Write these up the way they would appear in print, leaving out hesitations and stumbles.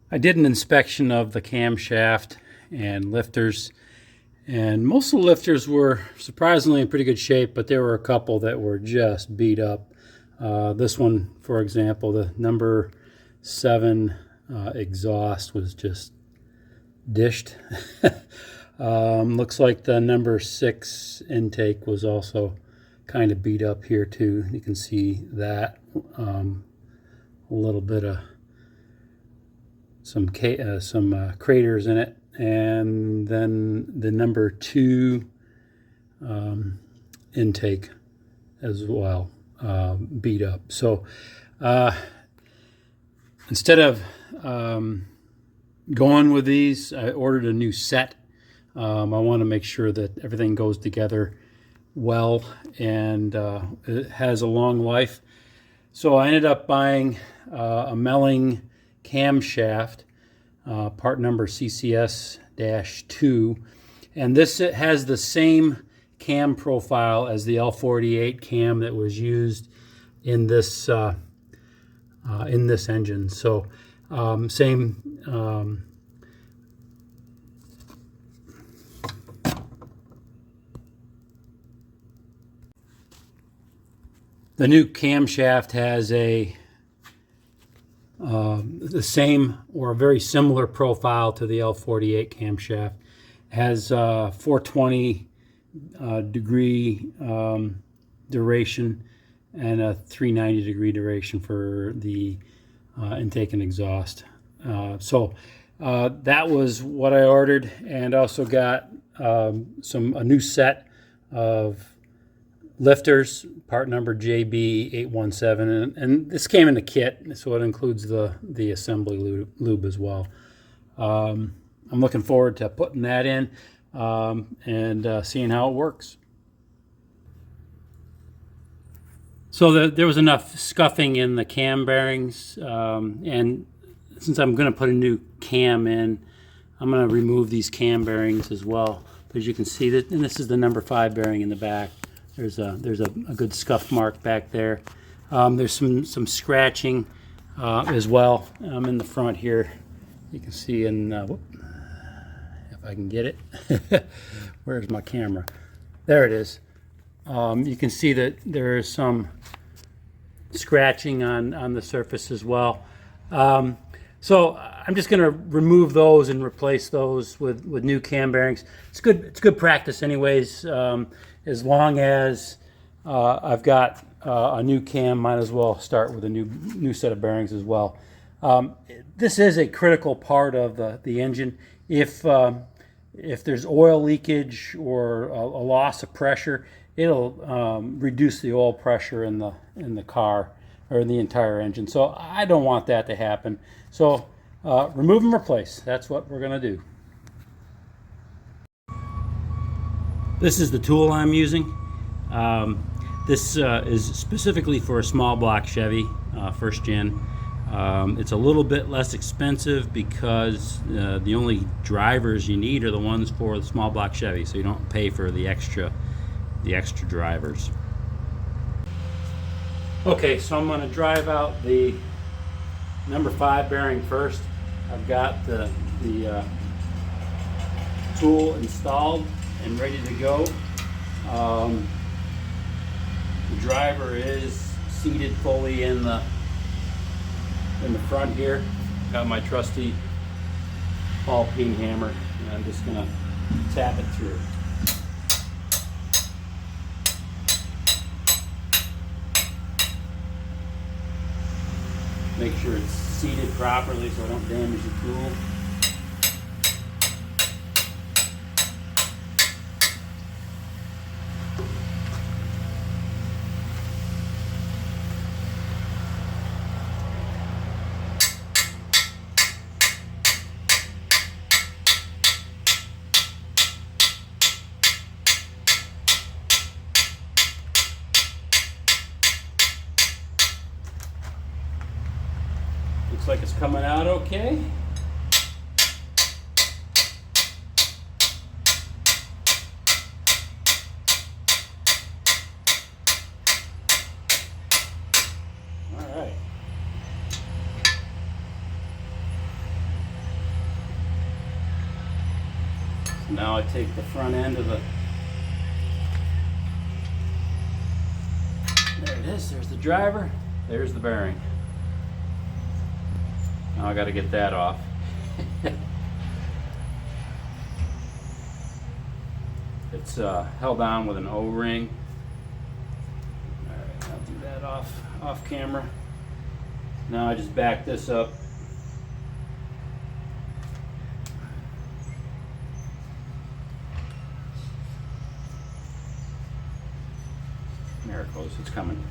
I did an inspection of the camshaft and lifters, and most of the lifters were surprisingly in pretty good shape, but there were a couple that were just beat up. This one, for example, the number 7 exhaust was just dished. Looks like the number 6 intake was also kind of beat up here too. You can see that a little bit of some craters in it, and then the number 2 intake as well beat up. So instead of going with these, I ordered a new set. I want to make sure that everything goes together well and it has a long life. So I ended up buying a Melling camshaft, part number CCS-2, and this has the same cam profile as the L48 cam that was used in this engine. So same the new camshaft has the same or a very similar profile to the L48 camshaft. Has 420 degree duration and a 390 degree duration for the intake and exhaust. So that was what I ordered, and also got a new set of lifters, part number JB817, and this came in a kit, so it includes the assembly lube as well. I'm looking forward to putting that in and seeing how it works. So there was enough scuffing in the cam bearings, and since I'm going to put a new cam in, I'm going to remove these cam bearings as well. As you can see, that, and this is the number 5 bearing in the back. There's a good scuff mark back there. There's some scratching as well in the front here. You can see in if I can get it. Where's my camera? There it is. You can see that there is some scratching on the surface as well. So I'm just going to remove those and replace those with new cam bearings. It's good practice anyways. As long as I've got a new cam, might as well start with a new set of bearings as well. This is a critical part of the engine. If there's oil leakage or a loss of pressure, it'll reduce the oil pressure in the car or in the entire engine. So I don't want that to happen. So remove and replace. That's what we're going to do. This is the tool I'm using. This is specifically for a small block Chevy, first gen. It's a little bit less expensive because the only drivers you need are the ones for the small block Chevy, so you don't pay for the extra drivers. Okay, so I'm going to drive out the number 5 bearing first. I've got the tool installed and ready to go. The driver is seated fully in the front here. Got my trusty ball peen hammer, and I'm just gonna tap it through. Make sure it's seated properly so I don't damage the tool. Looks like it's coming out okay. All right. So now I take the front end of the, there it is, there's the driver, there's the bearing. Now I got to get that off. It's held on with an O-ring. Alright, I'll do that off camera. Now I just back this up. There it goes, it's coming.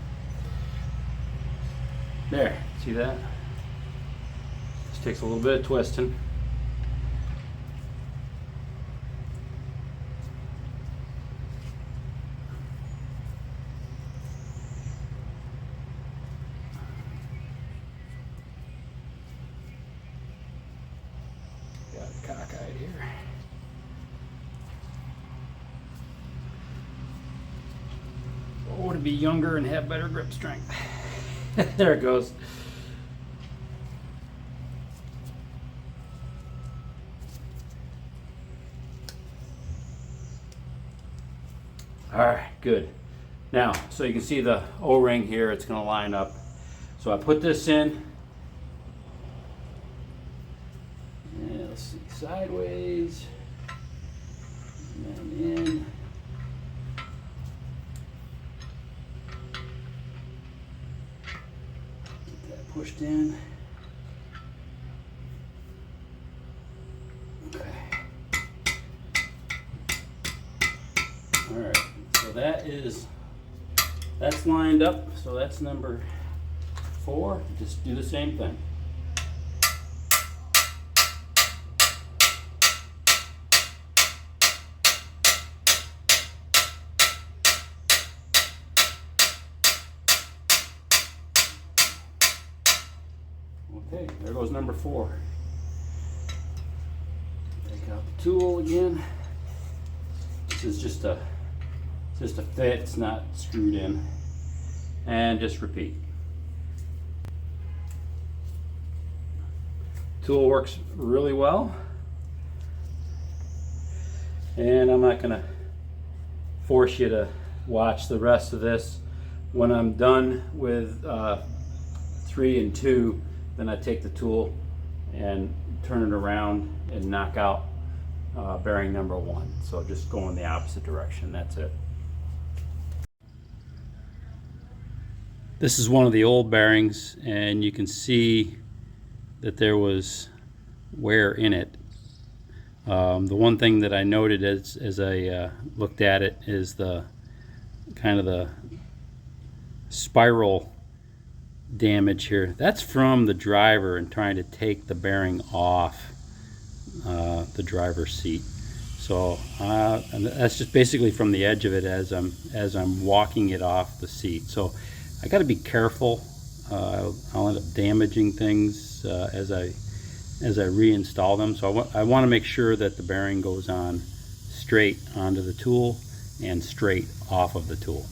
There, see that? This takes a little bit of twisting. Got it cockeyed here. Oh, to be younger and have better grip strength. There it goes. All right, good. Now, so you can see the O-ring here, it's going to line up. So I put this in. And let's see, sideways. And then in. Get that pushed in. Okay. All right. So that's lined up, so that's number 4. Just do the same thing. Okay, there goes number 4. Take out the tool again. This is just a fit, it's not screwed in. And just repeat. Tool works really well. And I'm not gonna force you to watch the rest of this. When I'm done with 3 and 2, then I take the tool and turn it around and knock out bearing number 1. So just go in the opposite direction, that's it. This is one of the old bearings, and you can see that there was wear in it. The one thing that I noted as I looked at it is the kind of the spiral damage here. That's from the driver and trying to take the bearing off the driver's seat. So and that's just basically from the edge of it as I'm walking it off the seat. So I got to be careful. I'll end up damaging things as I reinstall them. So I want to make sure that the bearing goes on straight onto the tool and straight off of the tool.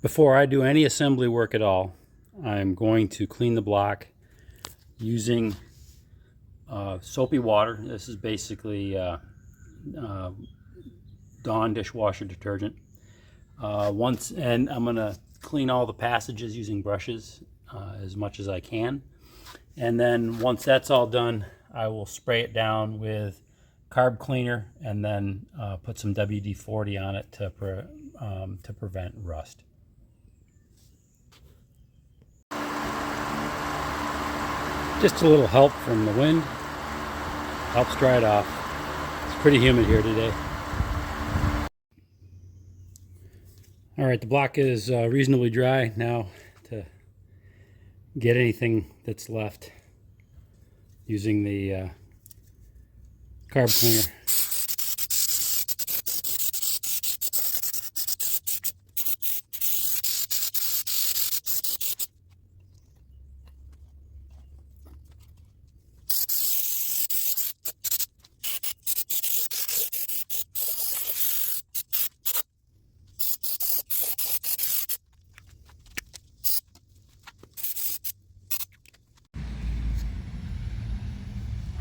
Before I do any assembly work at all, I'm going to clean the block using soapy water. This is basically Dawn dishwasher detergent. And I'm going to clean all the passages using brushes as much as I can. And then once that's all done, I will spray it down with carb cleaner and then put some WD-40 on it to prevent rust. Just a little help from the wind helps dry it off. It's pretty humid here today. All right, the block is reasonably dry now. To get anything that's left using the carb cleaner.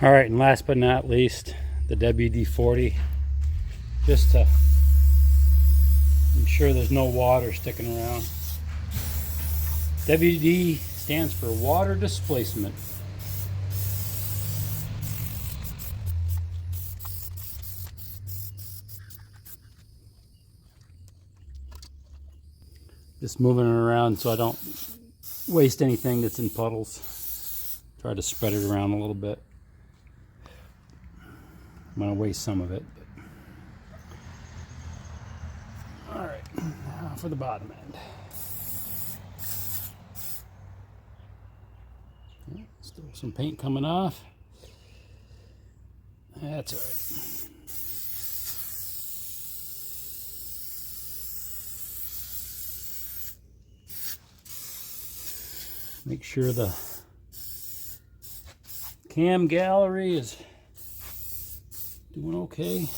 All right, and last but not least, the WD-40, just to ensure there's no water sticking around. WD stands for water displacement. Just moving it around so I don't waste anything that's in puddles. Try to spread it around a little bit. I'm going to waste some of it. All right, now for the bottom end. Still some paint coming off. That's all right. Make sure the cam gallery is doing okay.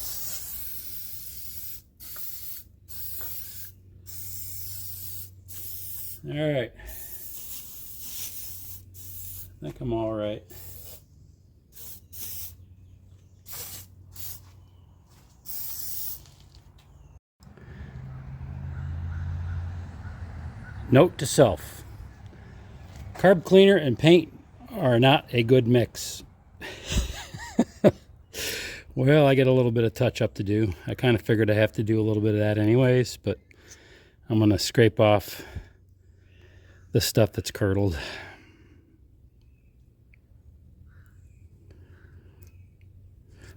All right. I think I'm all right. Note to self: carb cleaner and paint are not a good mix. Well, I get a little bit of touch up to do. I kind of figured I have to do a little bit of that anyways, but I'm going to scrape off the stuff that's curdled.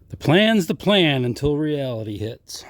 The plan's the plan until reality hits.